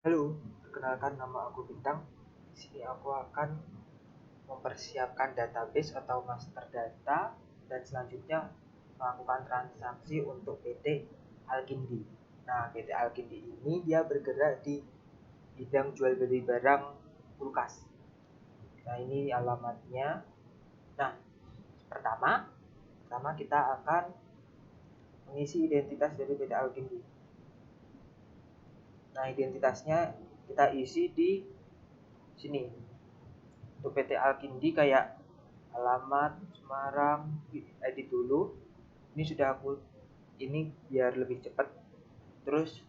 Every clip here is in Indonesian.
Halo, perkenalkan nama aku Bintang. Di sini aku akan mempersiapkan database atau master data dan selanjutnya melakukan transaksi untuk PT Alkindi. Nah, PT Alkindi ini dia bergerak di bidang jual beli barang kulkas. Nah, ini alamatnya. Nah, pertama, pertama kita akan mengisi identitas dari PT Alkindi. Nah, identitasnya kita isi di sini. Untuk PT Alkindi kayak alamat Semarang, edit dulu. Ini sudah aku ini biar lebih cepat. Terus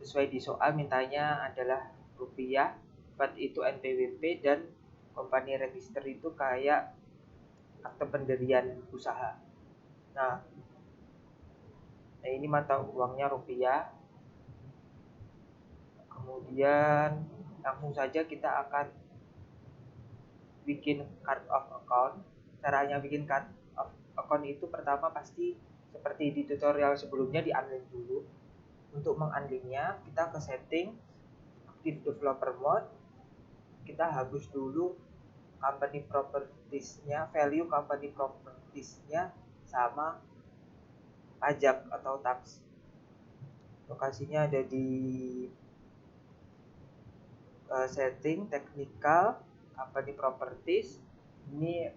sesuai di soal mintanya adalah rupiah, VAT itu NPWP, dan company register itu kayak akte pendirian usaha. Nah, ini mata uangnya rupiah. Kemudian langsung saja kita akan bikin card of account. Caranya bikin card of account itu pertama pasti seperti di tutorial sebelumnya, di unlink dulu. Untuk mengunlinknya kita ke setting, active developer mode, kita hapus dulu company propertiesnya, value company propertiesnya, sama pajak atau tax. Lokasinya ada di setting, technical, company properties. Ini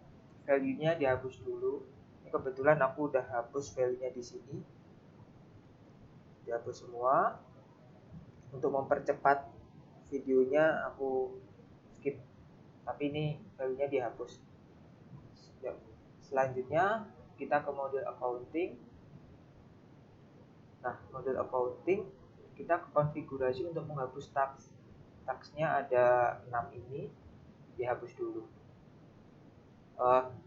value-nya dihapus dulu. Ini kebetulan aku udah hapus value-nya di sini. Dihapus semua. Untuk mempercepat videonya aku skip. Tapi ini value-nya dihapus. Selanjutnya kita ke model accounting. Nah, model accounting kita ke konfigurasi untuk menghapus tax. Tax-nya ada 6 ini, dihapus dulu.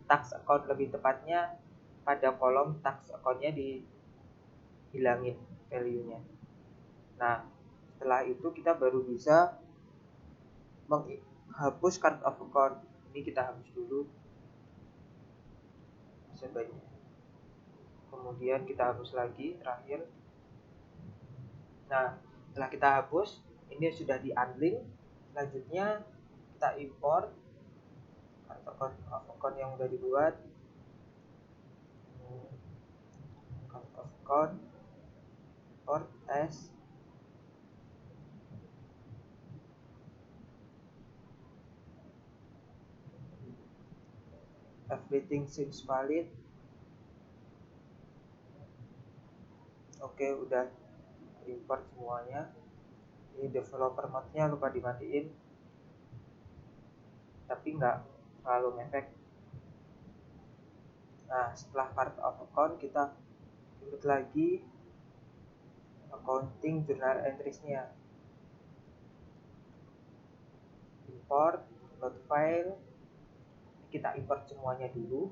Tax account lebih tepatnya pada kolom tax account-nya dihilangin value-nya. Nah, setelah itu kita baru bisa menghapus card of account. Ini kita hapus dulu sebanyak. Kemudian kita hapus lagi terakhir. Nah, setelah kita hapus, ini sudah di unlink. Selanjutnya kita import card of account yang sudah dibuat. Card of account import as everything seems valid. Oke, udah import semuanya. Ini developer mode-nya lupa dimatiin, tapi nggak terlalu ngefek. Nah, setelah part of account kita input lagi accounting journal entries-nya. Import load file. Kita import semuanya dulu.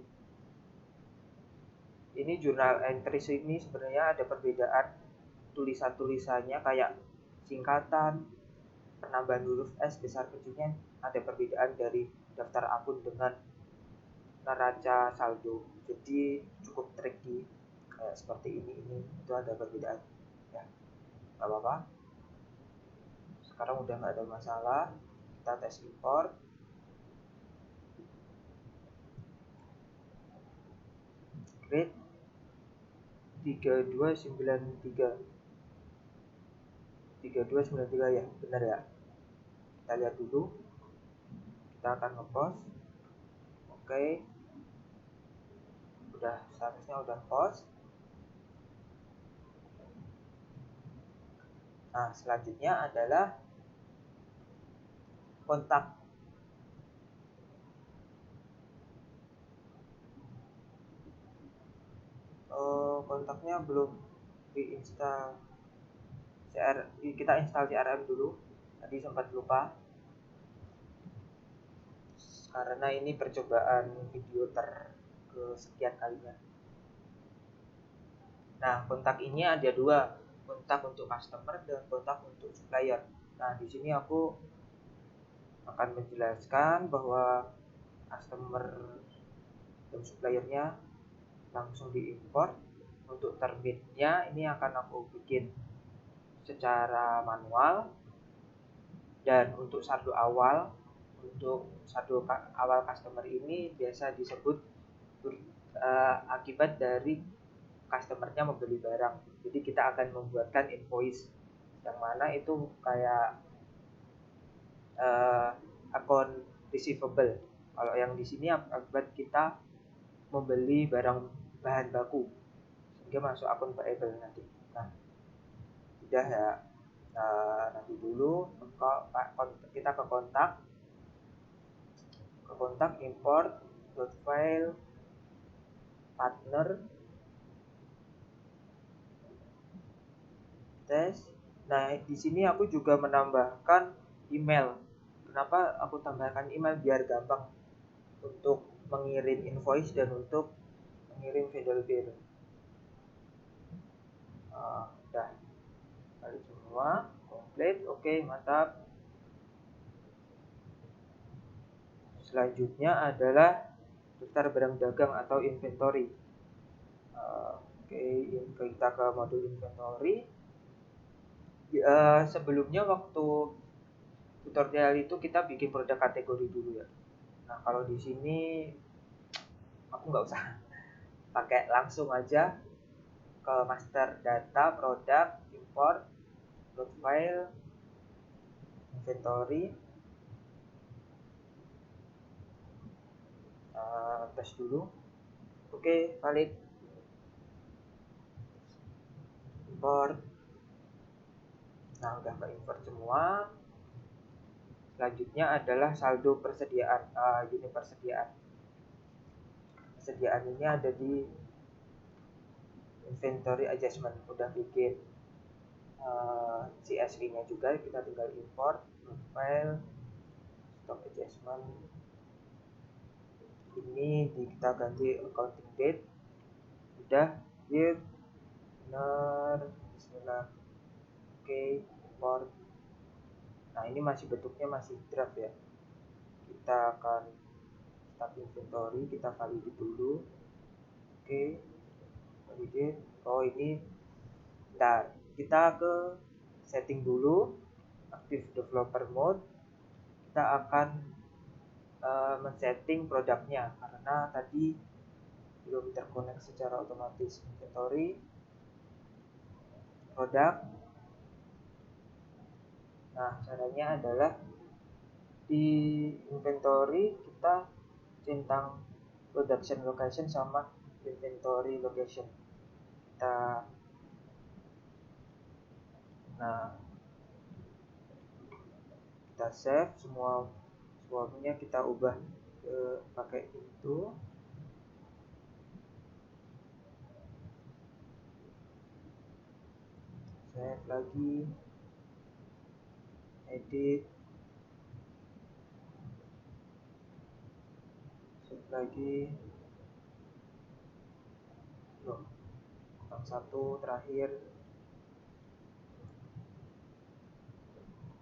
Ini journal entries ini sebenarnya ada perbedaan tulisan-tulisannya, kayak singkatan, penambahan huruf S, besar kecilnya ada perbedaan dari daftar akun dengan neraca saldo. Jadi cukup tricky kayak seperti ini itu ada perbedaan ya, nggak apa-apa. Sekarang udah nggak ada masalah. Kita tes import. Grade 3293 ya, benar ya. Kita lihat dulu. Kita akan ngepost. Oke, udah, seharusnya udah post. Nah, selanjutnya adalah kontak. Kontaknya belum diinstal. Kita install CRM dulu. Tadi sempat lupa karena ini percobaan video kesekian kalinya. Nah, kontak ini ada dua, kontak untuk customer dan kontak untuk supplier. Nah, di sini aku akan menjelaskan bahwa customer dan suppliernya langsung diimport. Untuk termitnya ini akan aku bikin secara manual. Dan untuk saldo awal customer ini biasa disebut akibat dari customernya membeli barang. Jadi kita akan membuatkan invoice yang mana itu kayak account receivable. Kalau yang di sini akibat kita membeli barang bahan baku sehingga masuk akun payable nanti. Nah, sudah ya. Nanti dulu kita ke kontak import file partner tes. Nah, di sini aku juga menambahkan email. Kenapa aku tambahkan email? Biar gampang untuk mengirim invoice dan untuk mengirim vendor bill. Udah balik semua, komplit, oke, mantap. Selanjutnya adalah daftar barang dagang atau inventory. Kita ke modul inventory. Sebelumnya waktu tutorial itu kita bikin produk kategori dulu ya. Nah, kalau di sini aku nggak usah pakai, langsung aja ke master data, produk, import, load file, inventory. Tes dulu. Oke, valid. Import. Nah, udah ke import semua. Selanjutnya adalah saldo persediaan, unit persediaan. Persediaan ini ada di inventory adjustment. Udah bikin CSV-nya juga, kita tinggal import file stock adjustment. Ini kita ganti accounting date. Udah, year, benar, bismillah. Oke, import. Nah, ini masih bentuknya masih draft ya. Kita akan start inventory, kita validate dulu. Oke, validate. Oh, ini bentar, kita ke setting dulu, active developer mode. Kita akan men-setting produknya karena tadi belum terkonek secara otomatis. Inventory, produk. Nah, caranya adalah di inventory kita centang production location sama inventory location. Kita save semuanya, kita ubah pakai itu. Save lagi, edit, save lagi. Satu terakhir.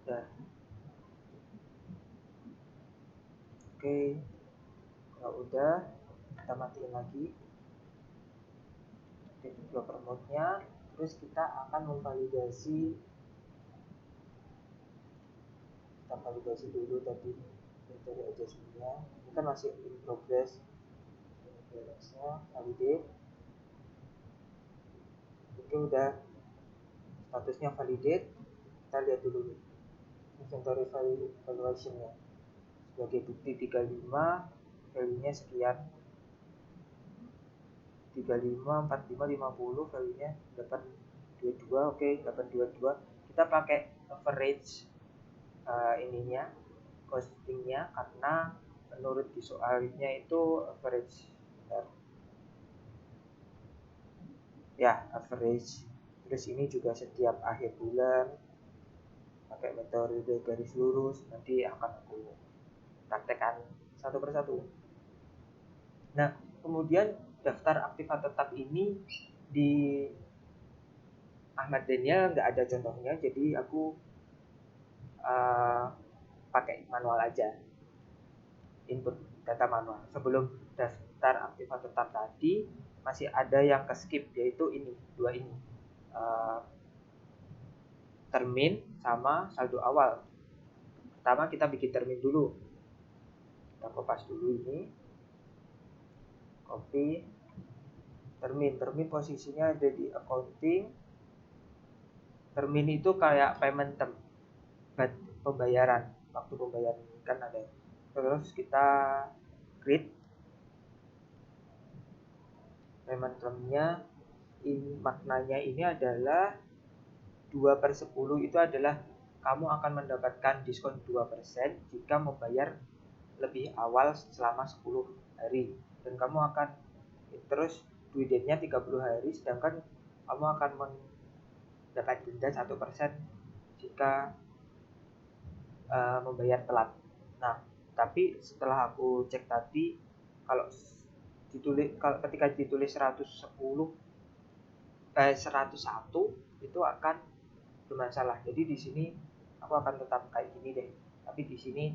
Udah. Oke, kalau udah kita matiin lagi developer mode-nya. Terus kita akan memvalidasi. Kita validasi dulu tadi inventory adjustment-nya. Ini kan masih in progress. Validate. Oke, udah statusnya validate. Kita lihat dulu nih inventory valuation-nya. Sebagai bukti 35, value-nya sekian. 35, 45, 50, value-nya 822. Oke, 822. Kita pakai average ininya, costingnya, karena menurut di soalnya itu average. Ya, average. Terus ini juga setiap akhir bulan pakai metode garis lurus. Nanti akan aku praktekkan satu persatu. Nah, kemudian daftar aktif atau tetap ini di Ahmad Daniel nggak ada contohnya, jadi aku pakai manual aja, input data manual. Sebelum daftar aktif atau tetap tadi masih ada yang ke skip, yaitu ini, dua ini, termin sama saldo awal. Pertama kita bikin termin dulu. Kita kopas dulu ini. Copy. Termin posisinya ada di accounting. Termin itu kayak payment term, pembayaran, waktu pembayaran kan ada. Terus kita create payment termnya. Maknanya ini adalah 2/10 itu adalah kamu akan mendapatkan diskon 2% jika membayar lebih awal selama 10 hari, dan kamu akan terus due date-nya 30 hari, sedangkan kamu akan mendapat denda 1% jika membayar telat. Nah, tapi setelah aku cek tadi, ketika ditulis 101 itu akan bermasalah. Jadi di sini aku akan tetap kayak gini deh. Tapi di sini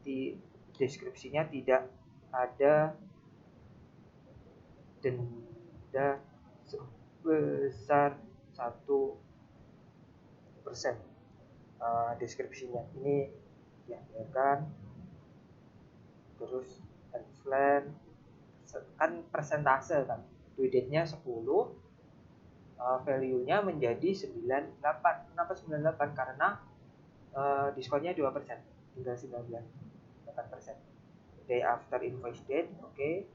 di deskripsinya tidak ada denda sebesar 1%. Deskripsinya ini ya kan. Terus plan kan persentase kan, due date-nya 10, value-nya menjadi 98. Kenapa 98? Karena diskonnya 2%, tinggal 98%. Day after invoice date, oke.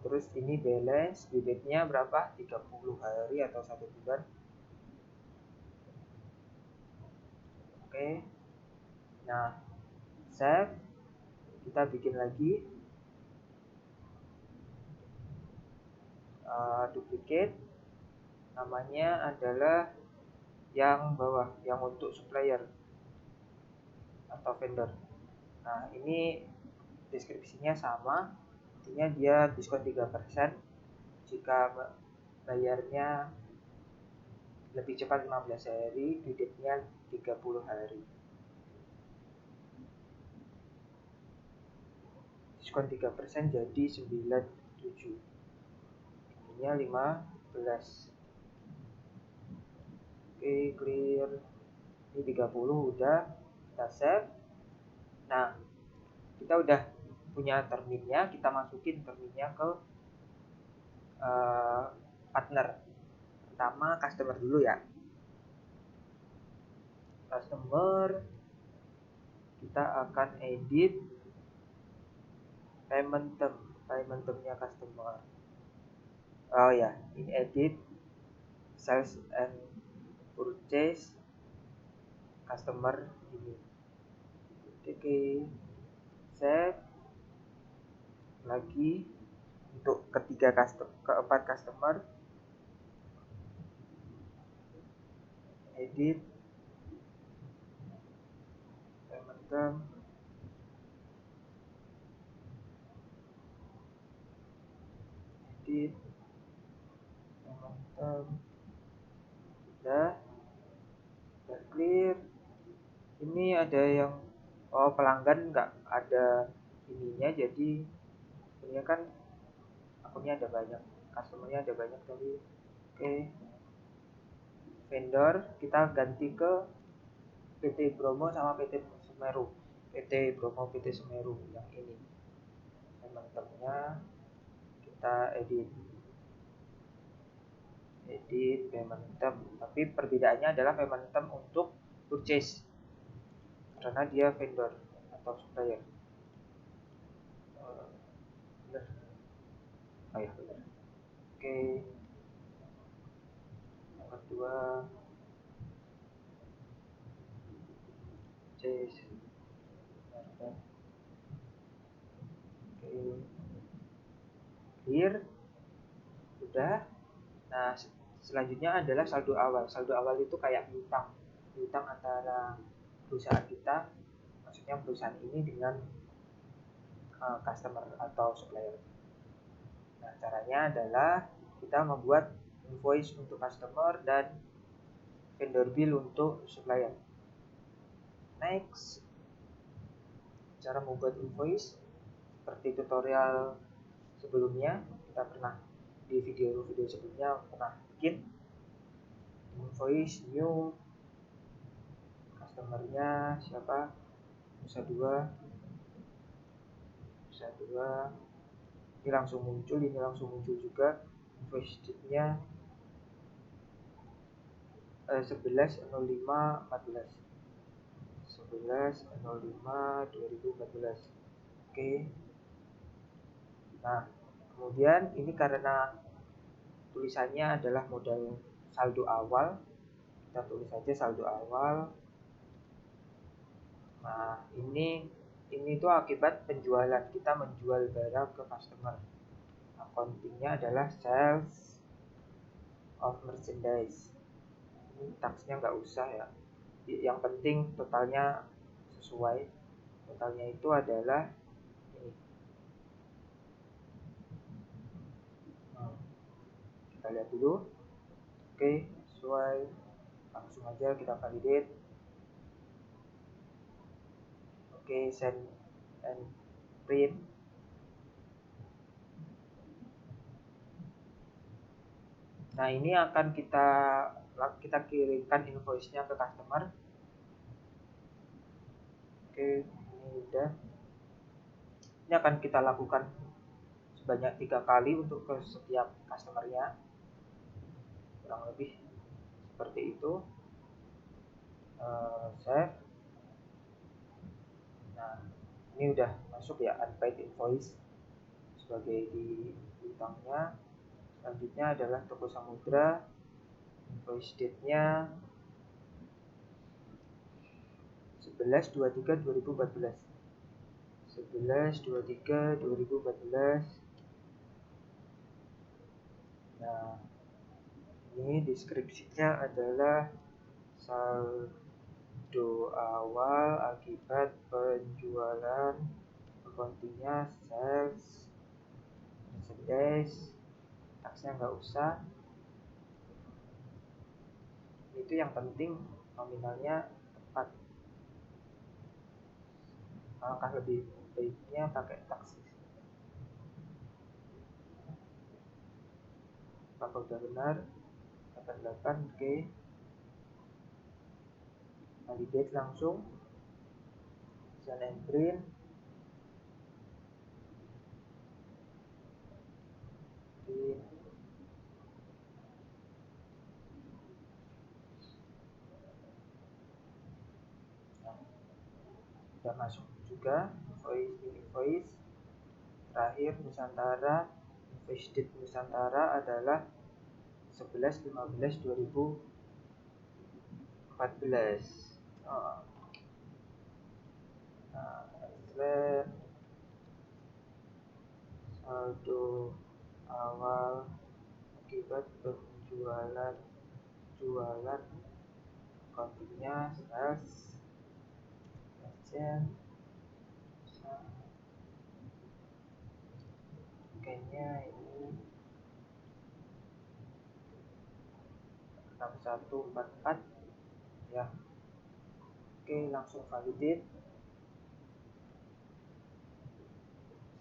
Terus ini balance, due date-nya berapa? 30 hari atau 1 bulan. Oke. Nah, save. Kita bikin lagi. Duplicate. Namanya adalah yang bawah, yang untuk supplier atau vendor. Nah, ini deskripsinya sama. Intinya dia diskon 3% jika bayarnya lebih cepat 15 hari, due date-nya 30 hari. Diskon 3% jadi 97. Ininya 15. Oke, clear. Ini 30 udah, kita save. Nah, kita udah punya terminnya, kita masukin terminnya ke partner. Pertama customer dulu ya. Customer, kita akan edit payment termnya customer. Oh ya, ini edit sales and purchase customer ini. Oke, save lagi untuk keempat customer, edit payment term, edit payment term, udah clear. Ini ada yang pelanggan nggak ada ininya, jadi sebenarnya kan akunnya ada banyak, customernya ada banyak tadi. Oke, vendor kita ganti ke PT Bromo sama PT Semeru. PT Bromo, PT Semeru yang ini. Payment termnya kita edit payment term, tapi perbedaannya adalah payment term untuk purchase karena dia vendor atau supplier. Benar. Oh ya, benar. Oke. Yang kedua, purchase. Oke. Clear. Udah. Nah, selanjutnya adalah saldo awal. Saldo awal itu kayak piutang antara perusahaan kita, maksudnya perusahaan ini dengan customer atau supplier. Nah, caranya adalah kita membuat invoice untuk customer dan vendor bill untuk supplier. Next, cara membuat invoice seperti tutorial sebelumnya, kita pernah di video sebelumnya pernah bikin invoice new, customernya siapa, Nusa Dua, ini langsung muncul juga invoice date-nya 11.05.14 11.05.2014. Oke. Nah, kemudian ini karena tulisannya adalah modal saldo awal, kita tulis saja saldo awal. Nah, ini tuh akibat penjualan, kita menjual barang ke customer. Accountingnya adalah sales of merchandise. Ini taxnya nggak usah ya, yang penting totalnya sesuai. Totalnya itu adalah ini. Kita lihat dulu. Oke, sesuai, langsung aja kita validate. Oke, send and print. Nah, ini akan kita kirimkan invoice-nya ke customer. Oke, ini udah. Ini akan kita lakukan sebanyak 3 kali untuk ke setiap customer-nya, kurang lebih seperti itu. Save. Nah, ini udah masuk ya unpaid invoice sebagai di bintangnya. Selanjutnya adalah Toko Samudra, invoice date-nya 11.23.2014. 11.23.2014. Nah, ini deskripsinya adalah saldo awal akibat penjualan, accountingnya sales merchandise, taxnya nggak usah. Itu yang penting nominalnya tepat. Alangkah lebih baiknya pakai tax. Apakah udah benar? 88. Oke. Validate langsung. Send and print. Sudah masuk juga invoice. Terakhir Nusantara, invoice date Nusantara adalah 11.15.2014. Saldo awal akibat penjualan accountingnya sales merchant. Kayaknya ini 6144 ya. Oke, langsung validate.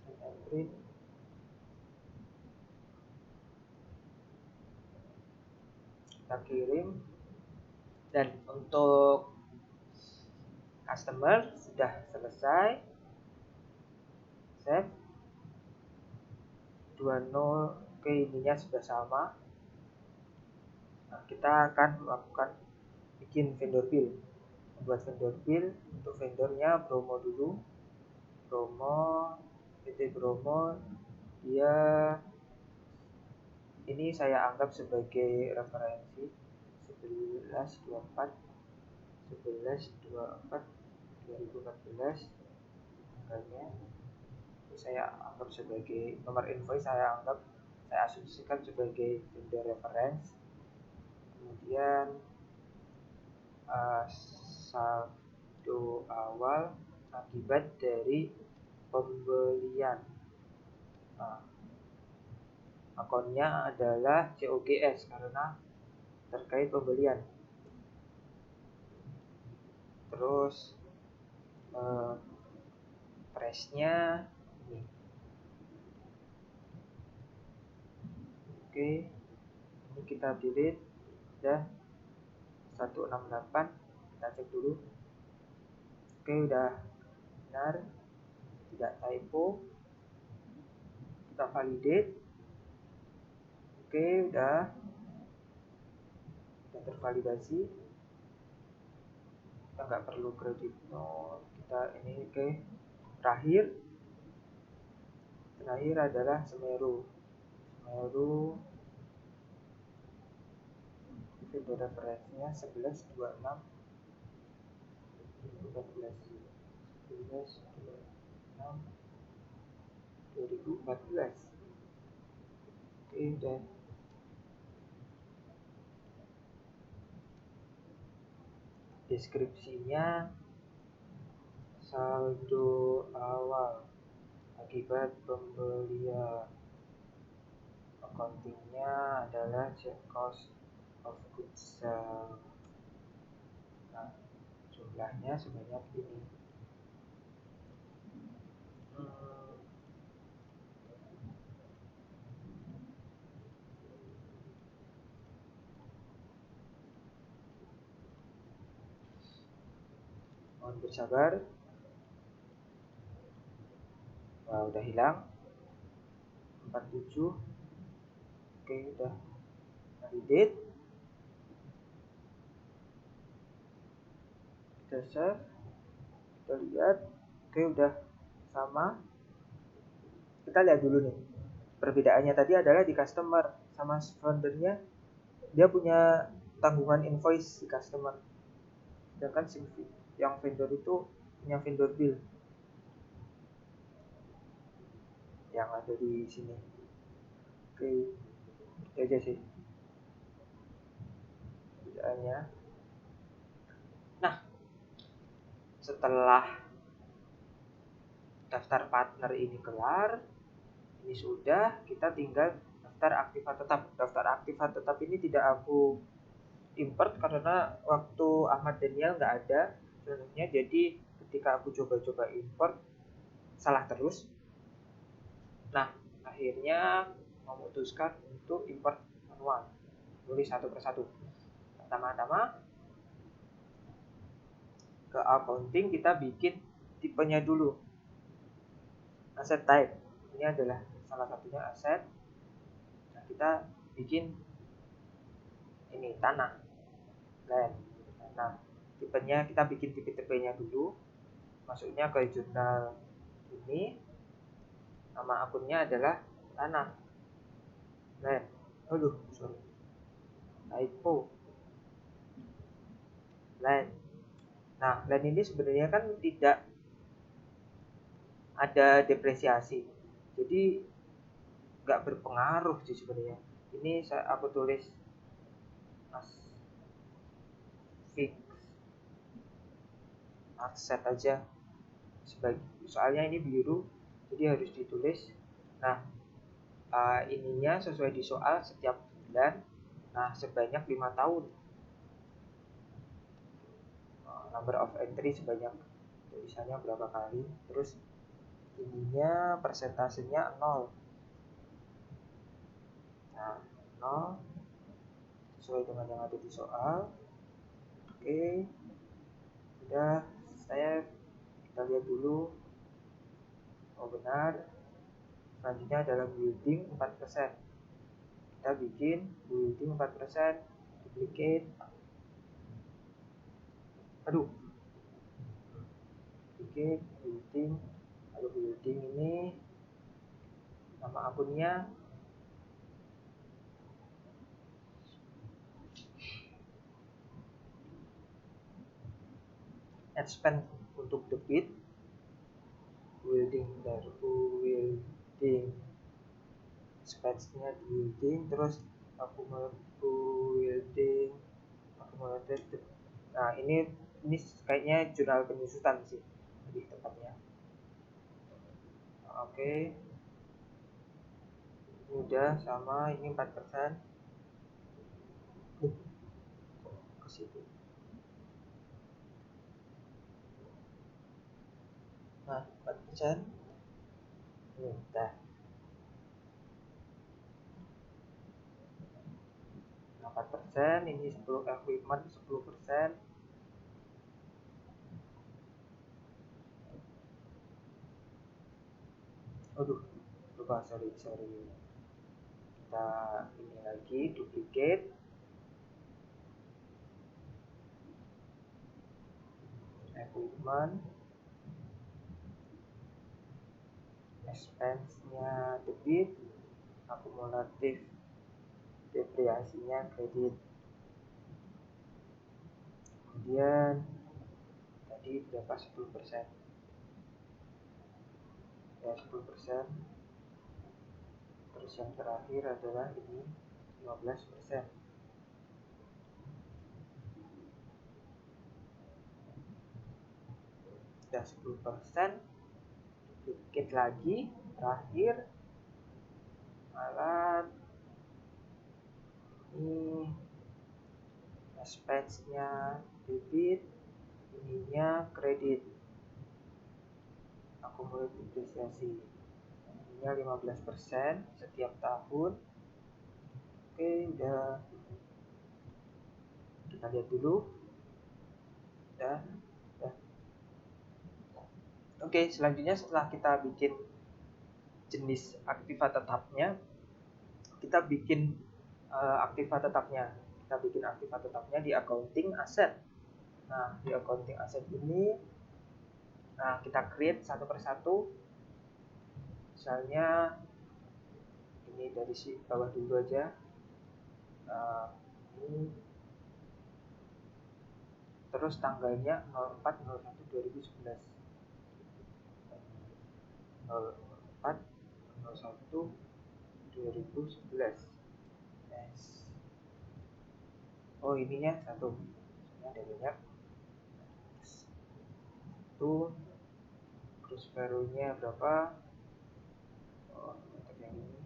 Send and print. Kita kirim. Dan untuk customer sudah selesai. Save. 20. Oke, ininya sudah sama. Nah, kita akan melakukan bikin vendor bill. Membuat vendor bill. Untuk vendornya Bromo dulu. PT Bromo, dia ini saya anggap sebagai referensi 11.24.2014 tanggalnya. Saya anggap sebagai nomor invoice, saya asumsikan sebagai vendor reference. Kemudian saldo awal akibat dari pembelian. Akunnya adalah COGS karena terkait pembelian. Terus price-nya ini. Oke, ini kita delete. Udah. 168. Kita cek dulu. Oke, udah benar, tidak typo. Kita validate. Oke, udah tervalidasi. Kita nggak perlu credit note. Kita ini oke. Terakhir adalah Semeru vendor referensinya 11/26/2014. 11/26/2014. Oke, udah. Deskripsinya saldo awal akibat pembelian. Accountingnya adalah cost of goods sold. Nah, jumlahnya sebanyak ini. Mohon bersabar. Wah, udah hilang. 47. Oke, udah validate. Kita save. Kita lihat. Oke, udah sama. Kita lihat dulu nih. Perbedaannya tadi adalah di customer sama vendornya, dia punya tanggungan invoice di customer. Sedangkan yang vendor itu punya vendor bill yang ada di sini. Oke, itu aja sih perbedaannya. Nah, setelah daftar partner ini kelar, ini sudah, kita tinggal daftar aktiva tetap. Daftar aktiva tetap ini tidak aku import karena waktu Ahmad Daniel nggak ada sebenarnya, jadi ketika aku coba-coba import salah terus. Nah, akhirnya memutuskan untuk import manual, tulis satu persatu. Pertama-tama ke accounting, kita bikin tipenya dulu. Asset type, ini adalah salah satunya aset. Nah, kita bikin ini tanah, land. Nah, tipenya kita bikin tipe-tipenya dulu. Masuknya ke jurnal ini. Nama akunnya adalah tanah, land. Aduh, sorry, typo, land. Nah, land ini sebenarnya kan tidak ada depresiasi, jadi nggak berpengaruh sih sebenarnya. Ini aku tulis as fix aset aja sebagai, soalnya ini biru jadi harus ditulis. Nah, ininya sesuai di soal setiap bulan. Nah, sebanyak 5 tahun. Number of entry sebanyak, tulisannya berapa kali. Terus ininya persentasenya 0. Nah, 0 sesuai dengan yang ada di soal. Oke, udah saya, kita lihat dulu. Oh, benar. Selanjutnya adalah building 4%. Kita bikin building 4%, duplicate. Aduh, duplicate building. Lalu building ini nama akunnya expand untuk debit, building dari building, expense-nya building, terus building accumulated. Nah, ini kayaknya jurnal penyusutan sih lebih tepatnya. Oke, udah sama. Ini 4%. Ke situ. Nah, 4%. Udah. Nah, 4% 10%, ini 10 equipment 10%. Aduh, lupa, sorry. Kita ini lagi, duplicate. Equipment. Expense-nya debit, akumulatif depresiasinya kredit. Kemudian tadi berapa? 10%. Ya, 10%. Terus yang terakhir adalah ini 15%. Sudah 10%. Dikit lagi, terakhir alat ini expense-nya debit, ininya kredit, akumulatif depresiasi, ininya 15% setiap tahun. Oke, udah, kita lihat dulu. Udah. Oke, selanjutnya setelah kita bikin jenis aktiva tetapnya, kita bikin aktiva tetapnya. Kita bikin aktiva tetapnya di accounting asset. Nah, di accounting asset ini, nah kita create satu persatu. Misalnya ini dari si bawah dulu aja. Ini terus tanggalnya 04/01/2011. 04/01/2011. Yes. Oh, ininya satu. Ini ada banyak. Itu terus value-nya berapa? Oh, untuk yang ini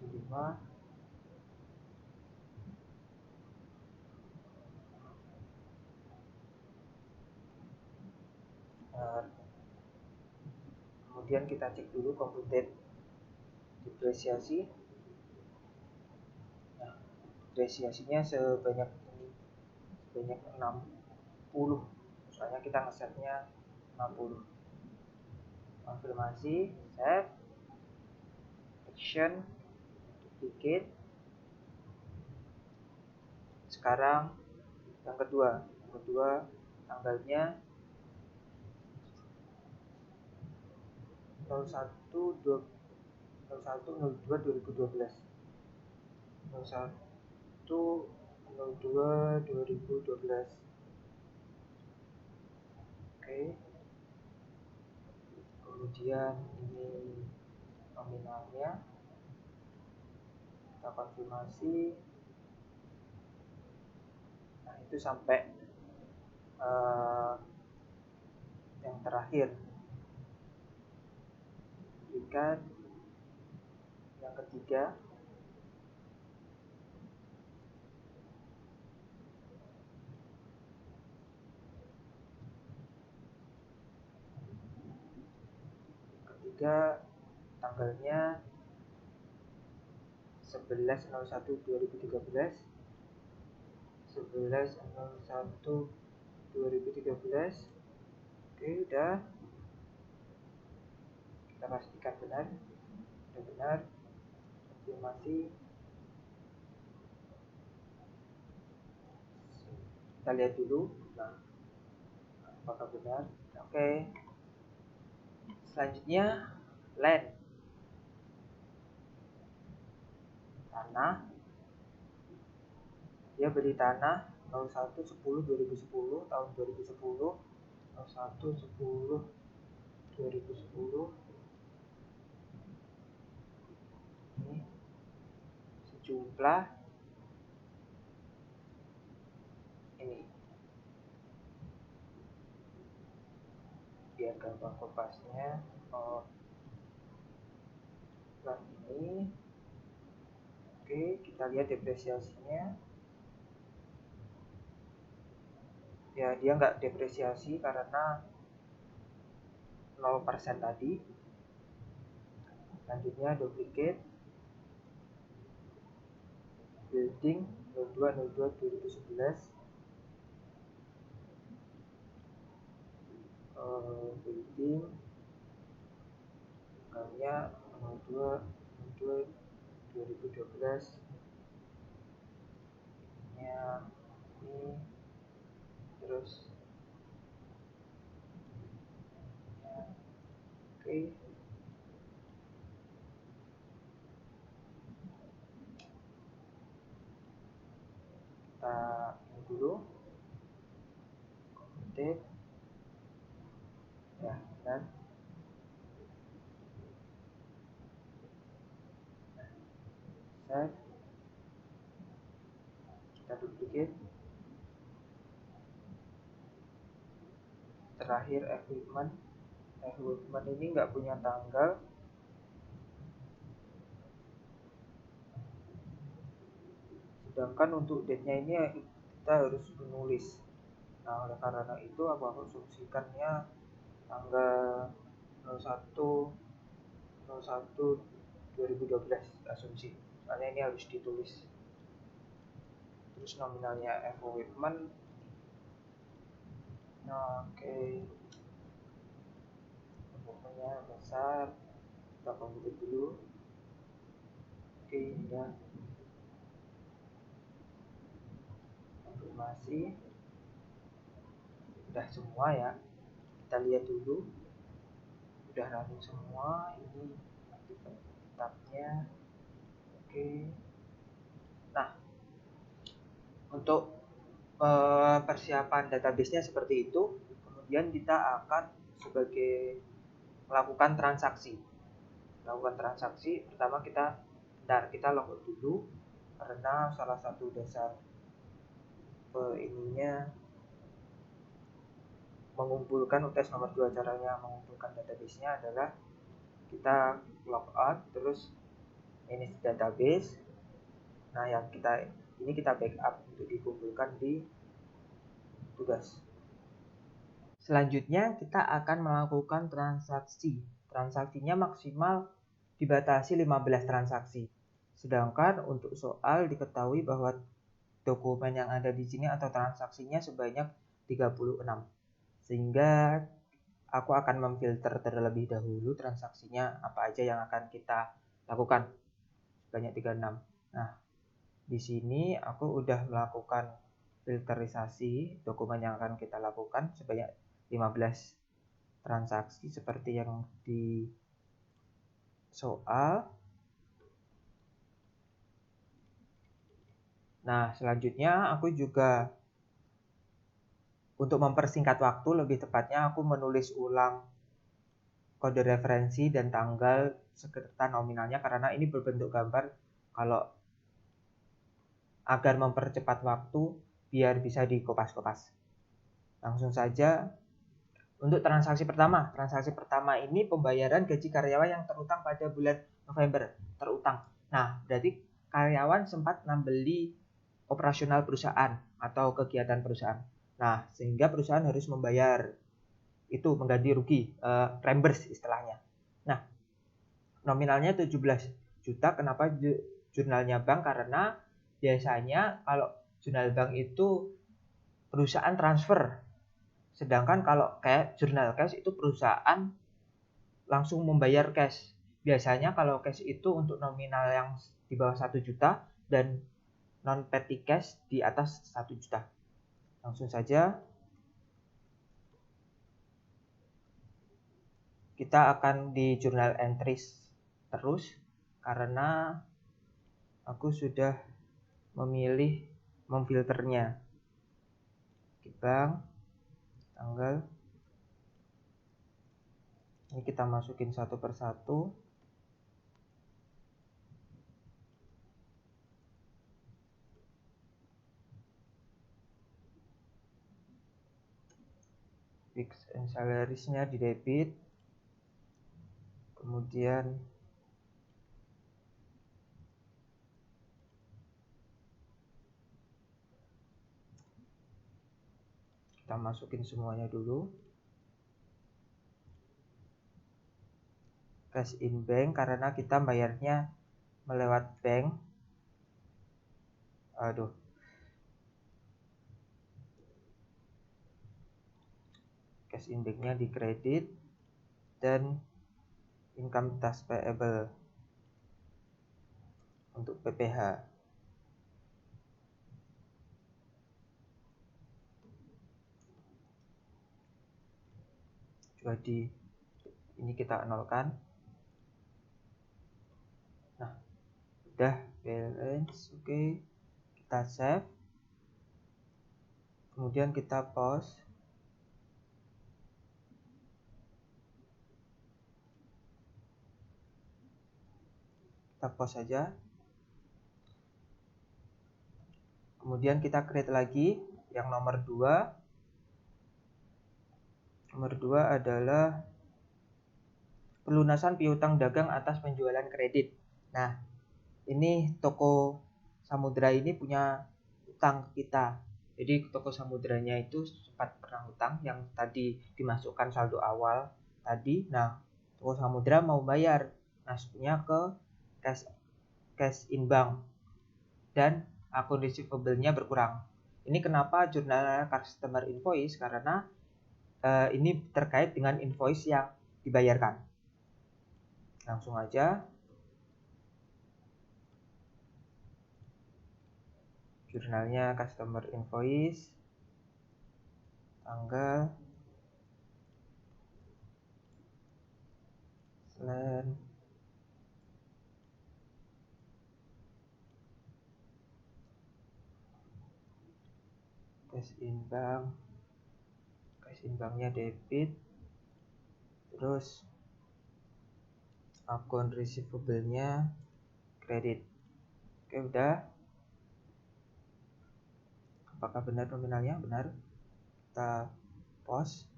5. Kemudian kita cek dulu computed depresiasi. Nah, depresiasinya sebanyak ini, sebanyak 60. Soalnya kita ngesetnya 60. Konfirmasi, save, action, duplicate. Sekarang yang kedua tanggalnya 01/02/2012. 01/02/2012. Oke. Kemudian ini nominalnya, kita konfirmasi. Nah, itu sampai yang terakhir. Berikan yang ketiga. Tanggalnya 11/01/2013. 11/01/2013. Oke, udah. Kita pastikan benar. Sudah benar. Konfirmasi. Kita lihat dulu. Nah, apakah benar? Oke. Selanjutnya land, tanah. Dia beli tanah 01/10/2010, tahun 2010. 01/10/2010. Ini sejumlah ini, biar gampang kopasnya. Bulan ini. Oke, kita lihat depresiasinya. Ya, dia nggak depresiasi karena 0% tadi. Selanjutnya duplicate. building 02/02/2011, building tanggalnya 02/02/2012, ya ini, terus ya, oke. Kita ini dulu update ya, dan save, kita duplicate. Terakhir equipment ini nggak punya tanggal, sedangkan untuk date-nya ini kita harus menulis. Nah, oleh karena itu aku asumsikannya tanggal 01/01/2012 asumsi, soalnya ini harus ditulis. Terus nominalnya equipment, oke, pokoknya besar, kita komplit dulu. Oke, ya, konfirmasi udah semua ya, kita lihat dulu udah running semua. Ini aktifkan tabnya. Oke, nah untuk persiapan database-nya seperti itu. Kemudian kita akan sebagai melakukan transaksi. Pertama kita logout dulu, karena salah satu dasar ininya mengumpulkan UTS nomor 2, caranya mengumpulkan database-nya adalah kita logout, terus manage database. Nah, yang kita backup untuk dikumpulkan di tugas. Selanjutnya kita akan melakukan transaksi. Transaksinya maksimal dibatasi 15 transaksi. Sedangkan untuk soal diketahui bahwa dokumen yang ada di sini atau transaksinya sebanyak 36. Sehingga aku akan memfilter terlebih dahulu transaksinya apa aja yang akan kita lakukan. Sebanyak 36. Nah, di sini aku udah melakukan filterisasi dokumen yang akan kita lakukan sebanyak 15 transaksi seperti yang di soal. Nah, selanjutnya aku juga untuk mempersingkat waktu, lebih tepatnya aku menulis ulang kode referensi dan tanggal serta nominalnya, karena ini berbentuk gambar. Kalau agar mempercepat waktu biar bisa dikopas-kopas. Langsung saja untuk transaksi pertama. Transaksi pertama ini pembayaran gaji karyawan yang terutang pada bulan November. Terutang. Nah, berarti karyawan sempat membeli operasional perusahaan atau kegiatan perusahaan. Nah, sehingga perusahaan harus membayar. Itu mengganti rugi, reimburse istilahnya. Nah, nominalnya 17 juta. Kenapa jurnalnya bank? Karena biasanya kalau jurnal bank itu perusahaan transfer. Sedangkan kalau kayak jurnal cash itu perusahaan langsung membayar cash. Biasanya kalau cash itu untuk nominal yang di bawah 1 juta dan non petty cash di atas 1 juta. Langsung saja kita akan di journal entries terus, karena aku sudah memilih memfilternya. Bank, tanggal. Ini kita masukin satu persatu. Fixed and salaries-nya di debit. Kemudian kita masukin semuanya dulu. Cash in bank karena kita bayarnya melewat bank. aduh, cash in bank-nya di kredit, dan income tax payable untuk PPh. Jadi ini kita nolkan. Nah, udah balance. Oke, kita save, kemudian kita pause. Kita pause saja, kemudian kita create lagi yang nomor 2. Nomor 2 adalah pelunasan piutang dagang atas penjualan kredit. Nah, ini toko Samudra ini punya utang kita. Jadi toko Samudranya itu sempat pernah utang yang tadi dimasukkan saldo awal tadi. Nah, toko Samudra mau bayar, masuknya ke cash in bank dan akun receivable-nya berkurang. Ini kenapa jurnal customer invoice, karena ini terkait dengan invoice yang dibayarkan. Langsung aja jurnalnya customer invoice, tanggal, selain cash in banknya debit, terus akun receivable-nya kredit. Oke, udah. Apakah benar nominalnya? Benar. Kita pause.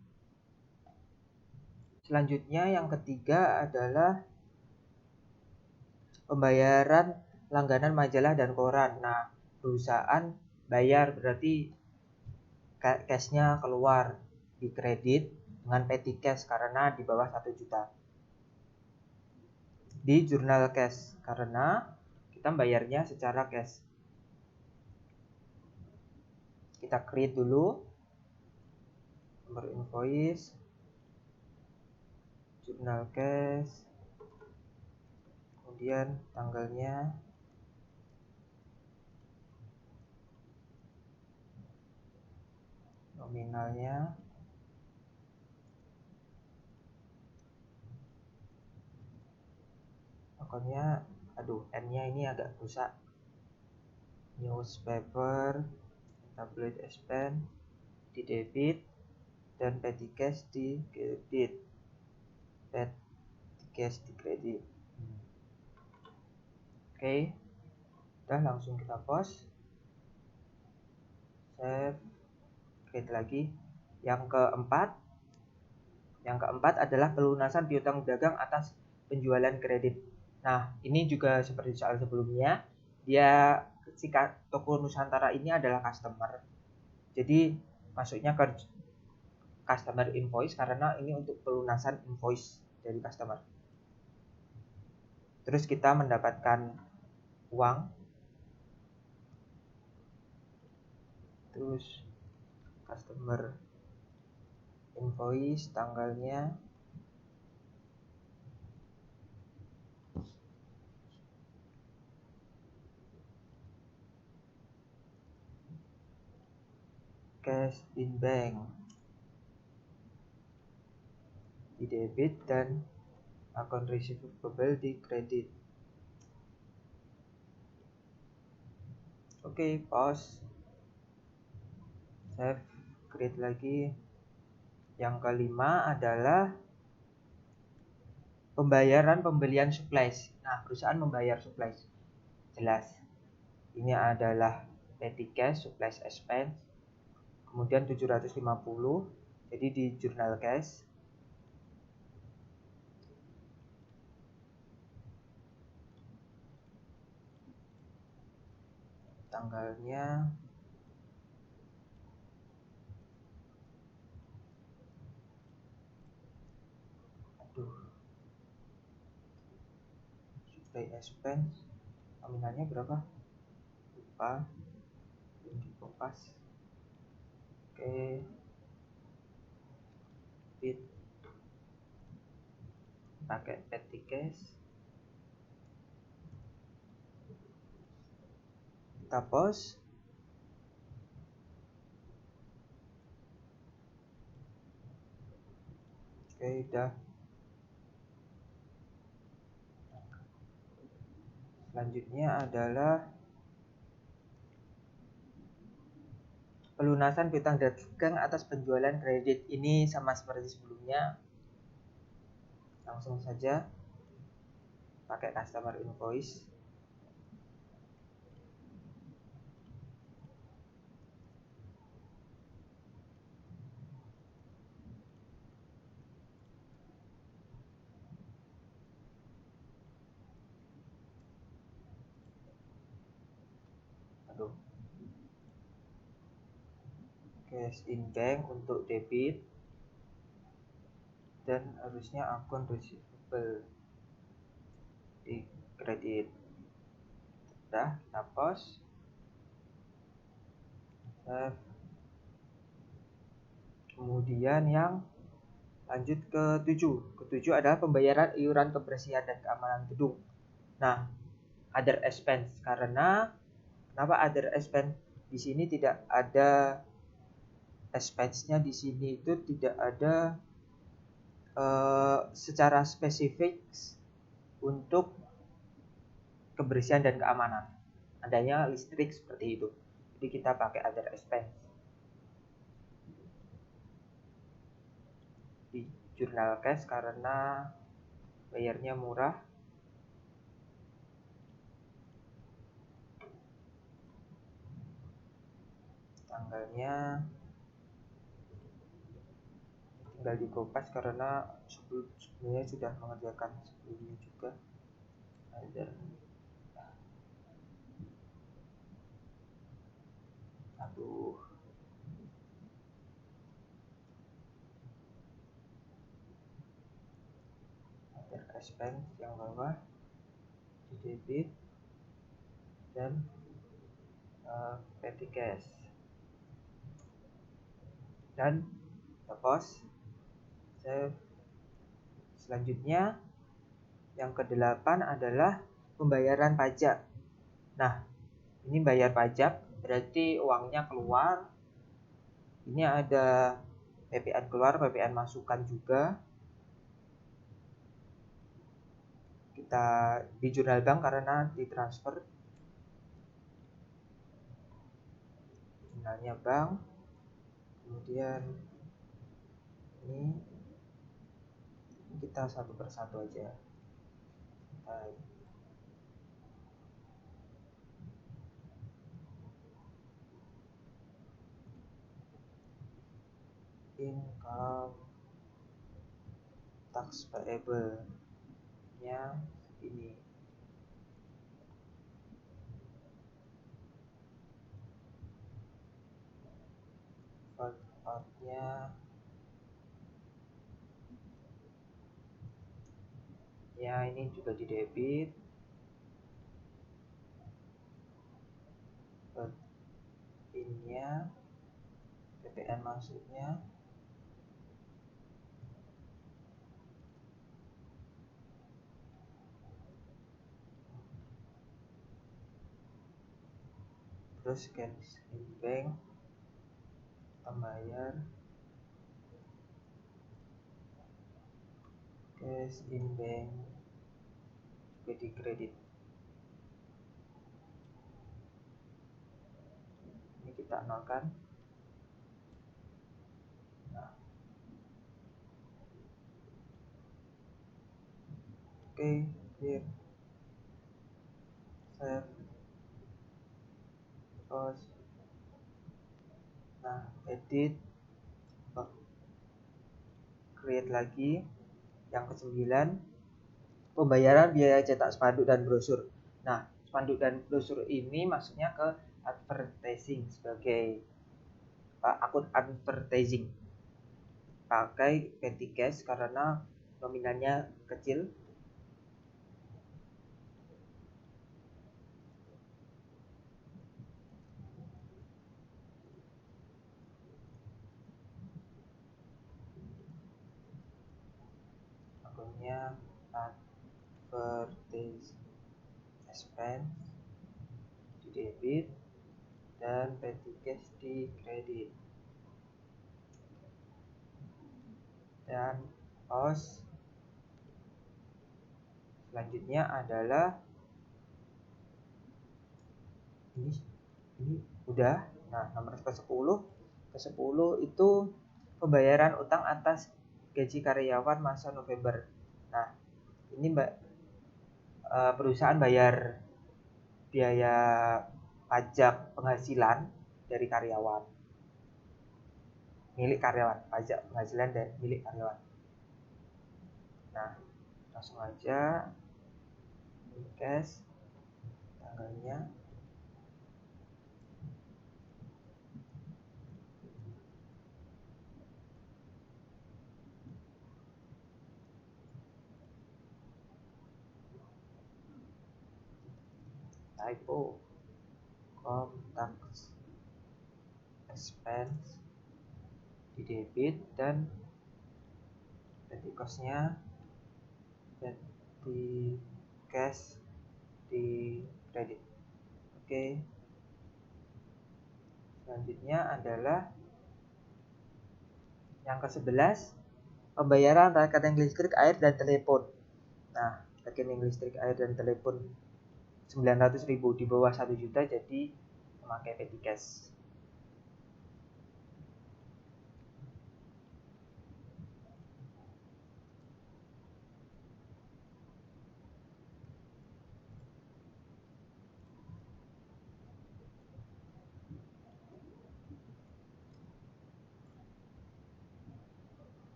Selanjutnya yang ketiga adalah pembayaran langganan majalah dan koran. Nah, perusahaan bayar berarti cash-nya keluar di kredit dengan petty cash karena di bawah 1 juta. Di jurnal cash karena kita bayarnya secara cash. Kita create dulu nomor invoice, jurnal cash, kemudian tanggalnya, nominalnya, pokoknya N-nya ini agak rusak. Newspaper, tabloid expense di debit dan petty cash di kredit. Petty cash di kredit. Oke, udah, langsung kita pause, save, create lagi. Yang keempat adalah pelunasan piutang dagang atas penjualan kredit. Nah, ini juga seperti soal sebelumnya, si toko Nusantara ini adalah customer. Jadi masuknya ke customer invoice karena ini untuk pelunasan invoice dari customer. Terus kita mendapatkan uang, terus customer invoice, tanggalnya, cash in bank di debit dan akun receivable di kredit. Oke, pause, save, create lagi. Yang kelima adalah pembayaran pembelian supplies. Nah, perusahaan membayar supplies. Jelas. Ini adalah petty cash, supplies expense. Kemudian 750. Jadi di jurnal cash. Tanggalnya, supply expense, nominalnya berapa? Lupa. Kompas. Oke, bit pakai petty cache, kita post. Oke, udah. Selanjutnya adalah pelunasan piutang dagang atas penjualan kredit. Ini sama seperti sebelumnya, langsung saja pakai customer invoice. Cash in bank untuk debit, dan harusnya akun receivable di kredit. Udah, kita post, save. Kemudian yang lanjut ke 7. Ke-7 adalah pembayaran iuran kebersihan dan keamanan gedung. Nah, other expense, karena kenapa other expense? Di sini tidak ada expense-nya, di sini itu tidak ada secara spesifik untuk kebersihan dan keamanan. Adanya listrik seperti itu. Jadi kita pakai other expense. Di jurnal cash karena bayarnya murah. Tanggalnya tinggal di kopas karena sebelumnya sudah mengerjakan sebelumnya juga. Aduh, other expense yang bawah di debit dan petty cash, dan post, save. Selanjutnya yang ke-8 adalah pembayaran pajak. Nah, ini bayar pajak berarti uangnya keluar. Ini ada PPN keluar, PPN masukan juga. Kita di jurnal bank karena ditransfer. Jurnalnya bank. Kemudian ini kita satu persatu aja. Income tax payable nya ini. Part-partnya ya, ini juga di debit. Innya PPN masuknya. Terus cash in bank, pembayar cash in bank juga di kredit. Ini kita nolkan. Nah, oke, clear, save, close. Nah, edit, create lagi. Yang ke-9, pembayaran biaya cetak spanduk dan brosur. Nah, spanduk dan brosur ini maksudnya ke advertising, sebagai akun advertising. Pakai petty cash karena nominalnya kecil. contohnya advertise expense di debit dan petty cash di kredit. Dan pos selanjutnya adalah ini udah. Nah, nomor ke-10 itu pembayaran utang atas gaji karyawan masa November. Nah, ini perusahaan bayar biaya pajak penghasilan dari karyawan, milik karyawan, pajak penghasilan dan milik karyawan. Nah, langsung aja cash tanggalnya. Typo, tax expense di debit dan petty cost-nya petty cash di kredit. Oke. Selanjutnya adalah yang ke-11, pembayaran rekening listrik, air dan telepon. Nah, rekening listrik, air dan telepon 900.000 di bawah 1 juta jadi memakai petty cash.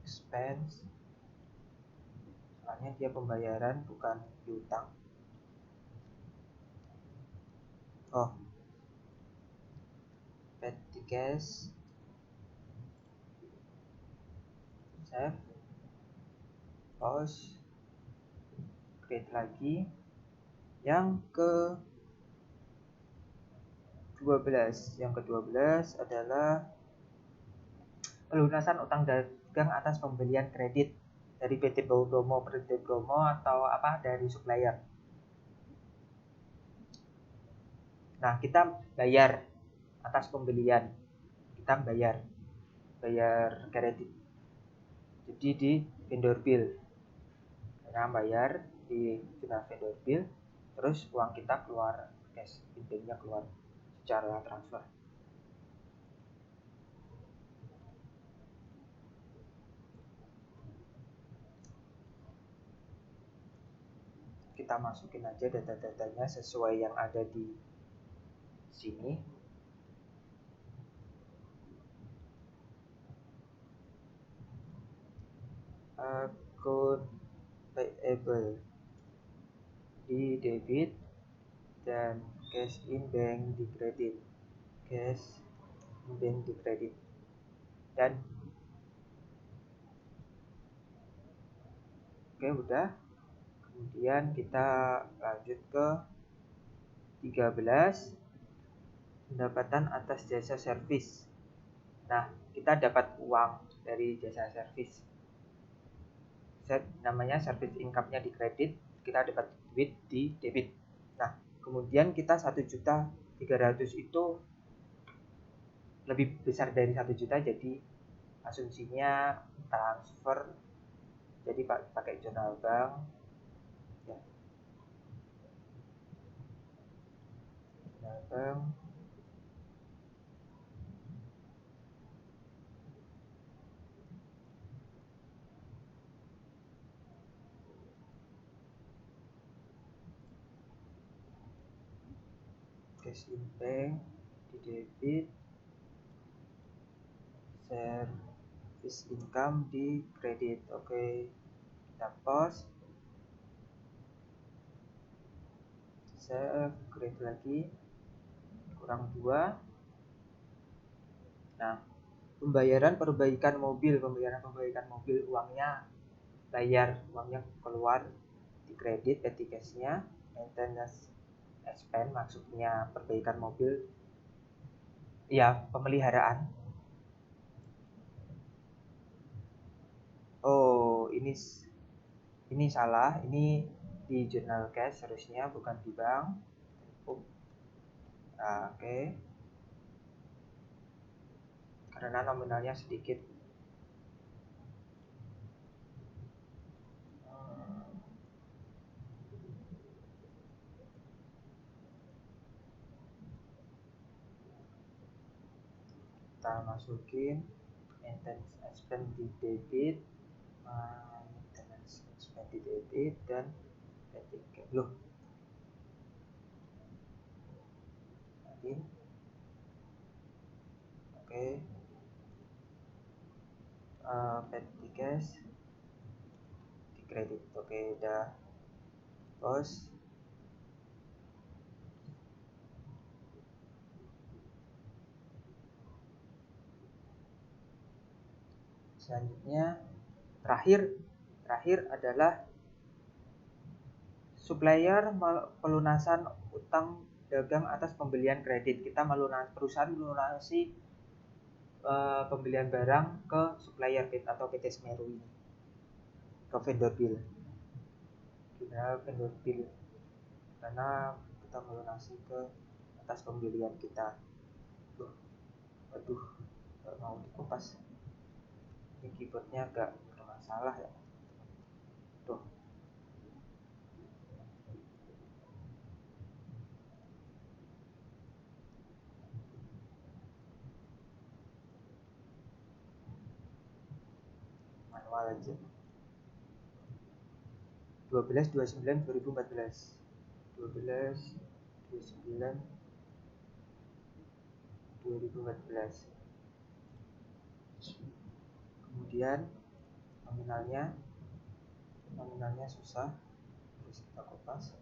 Expense, soalnya dia pembayaran bukan piutang. Oh, petty cash, save, pause, create lagi. Yang ke-12 adalah pelunasan utang dagang atas pembelian kredit dari PT Bromo atau dari supplier. Nah, kita bayar atas pembelian, kita bayar kredit. Jadi di vendor bill, kita bayar di vendor bill, terus uang kita keluar cash, intinya keluar secara transfer. Kita masukin aja data-datanya sesuai yang ada di sini. Account payable di debit dan cash in bank di kredit. Cash in bank di kredit. Dan oke, udah. Kemudian kita lanjut ke 13, pendapatan atas jasa servis. Nah, kita dapat uang dari jasa servis. Namanya service income-nya di kredit, kita dapat duit di debit. Nah, kemudian kita 1.300.000 itu lebih besar dari 1 juta, jadi asumsinya transfer, jadi pakai jurnal bank ya. Jurnal bank, cash in bank di debit, service income di kredit. Oke, kita pause, save, create lagi, kurang 2. Nah, pembayaran perbaikan mobil, uangnya keluar di kredit, petty cash-nya. Maintenance expense maksudnya perbaikan mobil, ya pemeliharaan. Oh, ini salah, ini di jurnal cash harusnya, bukan di bank. Nah, oke. Karena nominalnya sedikit. Kita masukin maintenance expense di debit, maintenance expense di debit, dan tiket. Loh, oke. Petty cash di kredit. Oke, udah close. Selanjutnya terakhir adalah supplier pelunasan utang dagang atas pembelian kredit. Perusahaan melunasi pembelian barang ke supplier atau PT Semeru ini, ke vendor bill. Vendor bill karena kita melunasi ke atas pembelian kita. Aduh, gak mau dikupas. Ini keyboardnya agak bermasalah ya. Tuh. Manual aja. 12/29/2014. 12/29/2014. Kemudian nominalnya susah, terus kita kopas.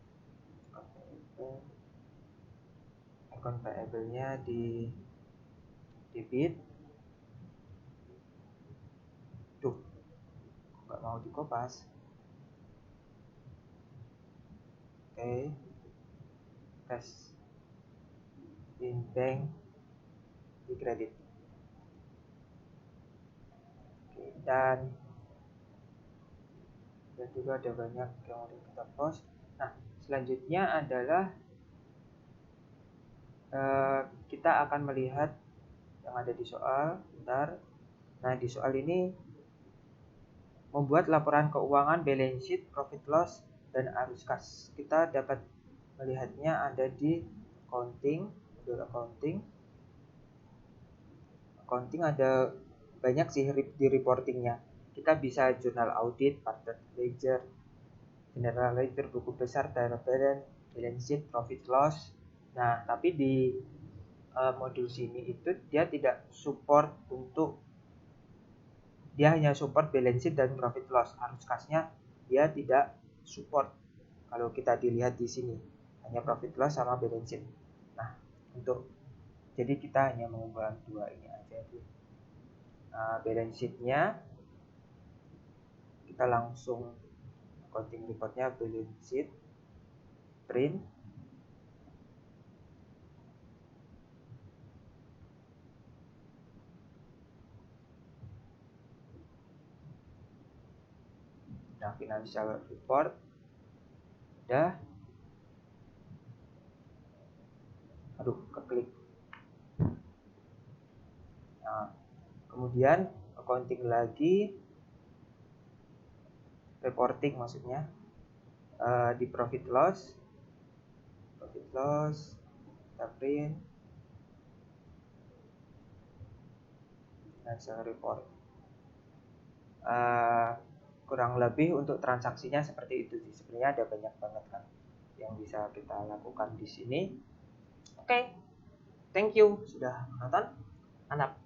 Account payable-nya di debit. Tuh, nggak mau dikopas. Oke. Cash in bank di kredit. Oke, dan juga ada banyak yang udah kita post. Nah, selanjutnya adalah kita akan melihat yang ada di soal. Bentar. Nah, di soal ini membuat laporan keuangan, balance sheet, profit loss, dan arus kas. Kita dapat melihatnya ada di accounting, modul accounting. Accounting ada banyak sih di reportingnya. Kita bisa jurnal audit, part ledger, general ledger, buku besar, trial balance sheet, profit loss. Nah, tapi di modul sini itu dia tidak support dia hanya support balance sheet dan profit loss. Arus kasnya dia tidak support. Kalau kita dilihat di sini hanya profit loss sama balance sheet. Nah, jadi kita hanya mengubah dua ini aja tuh. Balance sheet-nya kita langsung accounting report-nya, balance sheet, print. Nah, financial report udah. Aduh, keklik. Nah, kemudian accounting lagi, reporting maksudnya, di profit loss, kita print financial report. Kurang lebih untuk transaksinya seperti itu sih. Sebenarnya ada banyak banget kan yang bisa kita lakukan di sini. Oke, thank you sudah menonton. Mantap.